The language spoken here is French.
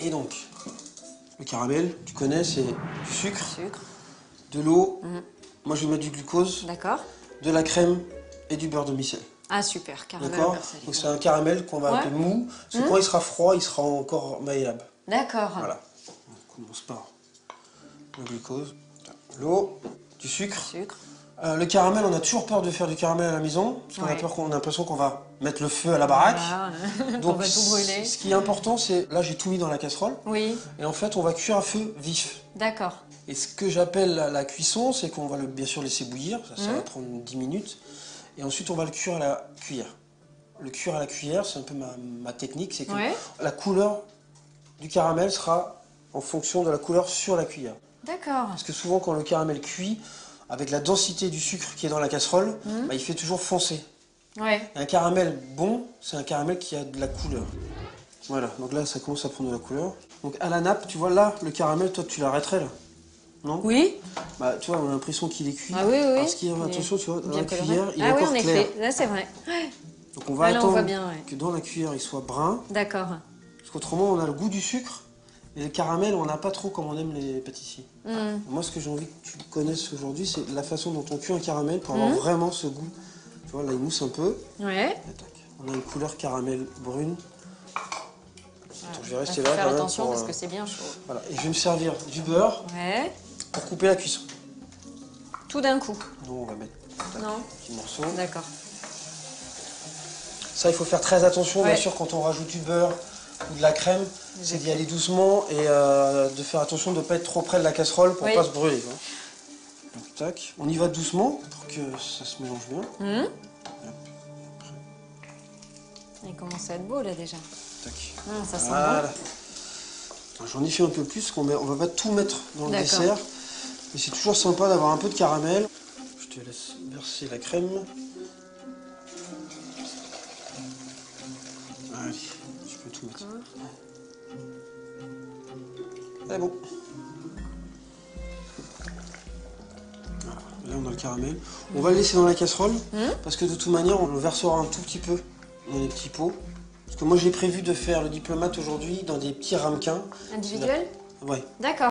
Et donc, le caramel, tu connais, c'est du sucre, Sucre. de l'eau. Moi, je vais mettre du glucose, D'accord. de la crème et du beurre de micelle. Ah super, caramel au D'accord. beurre salé. Donc c'est un caramel qu'on va appeler mou. Parce que quand il sera froid, il sera encore malléable. D'accord. Voilà. On commence par le glucose, l'eau, du sucre. Sucre. Le caramel, on a toujours peur de faire du caramel à la maison, parce qu'on a peur, qu'on a l'impression qu'on va mettre le feu à la baraque. Voilà. Donc On va tout brûler. ce qui est important, c'est, là j'ai tout mis dans la casserole, Oui. et en fait on va cuire à feu vif. D'accord. Et ce que j'appelle la cuisson, c'est qu'on va le bien sûr laisser bouillir, ça va prendre 10 minutes, et ensuite on va le cuire à la cuillère. Le cuire à la cuillère, c'est un peu ma technique, c'est que la couleur du caramel sera en fonction de la couleur sur la cuillère. D'accord. Parce que souvent quand le caramel cuit, avec la densité du sucre qui est dans la casserole, bah, il fait toujours foncer. Ouais. Un caramel bon, c'est un caramel qui a de la couleur. Voilà, donc là ça commence à prendre de la couleur. Donc à la nappe, tu vois là, le caramel, toi tu l'arrêterais là, non? Oui. Bah tu vois, on a l'impression qu'il est cuit. Ah oui, oui. Parce qu'il y a, attention, tu vois, dans la coloré. cuillère, il est ah oui, encore en clair. effet, là c'est vrai. Donc on va là, on attendre voit bien, que dans la cuillère il soit brun. D'accord. Parce qu'autrement on a le goût du sucre. Et le caramel, on n'a pas trop comme on aime les pâtissiers. Moi, ce que j'ai envie que tu connaisses aujourd'hui, c'est la façon dont on cuit un caramel pour avoir vraiment ce goût. Tu vois, là, il mousse un peu. Ouais. On a une couleur caramel brune. Attends, je vais rester Faut là faire quand même attention pour, parce que c'est bien chaud. Voilà. Et je vais me servir du beurre pour couper la cuisson. Tout d'un coup. Donc, on va mettre un petit morceau. D'accord. Ça, il faut faire très attention, bien sûr, quand on rajoute du beurre ou de la crème, c'est d'y aller doucement et de faire attention de ne pas être trop près de la casserole pour ne pas se brûler. Quoi. Donc, tac. On y va doucement pour que ça se mélange bien. Il commence à être beau là déjà. Tac. Ça sent bon. J'en ai fait un peu plus, on va pas tout mettre dans le dessert. Mais c'est toujours sympa d'avoir un peu de caramel. Je te laisse verser la crème. Allez, tu peux tout mettre. C'est bon. Voilà, là on a le caramel. On va le laisser dans la casserole parce que de toute manière on le versera un tout petit peu dans des petits pots. Parce que moi j'ai prévu de faire le diplomate aujourd'hui dans des petits ramequins. Individuel? Ouais. D'accord.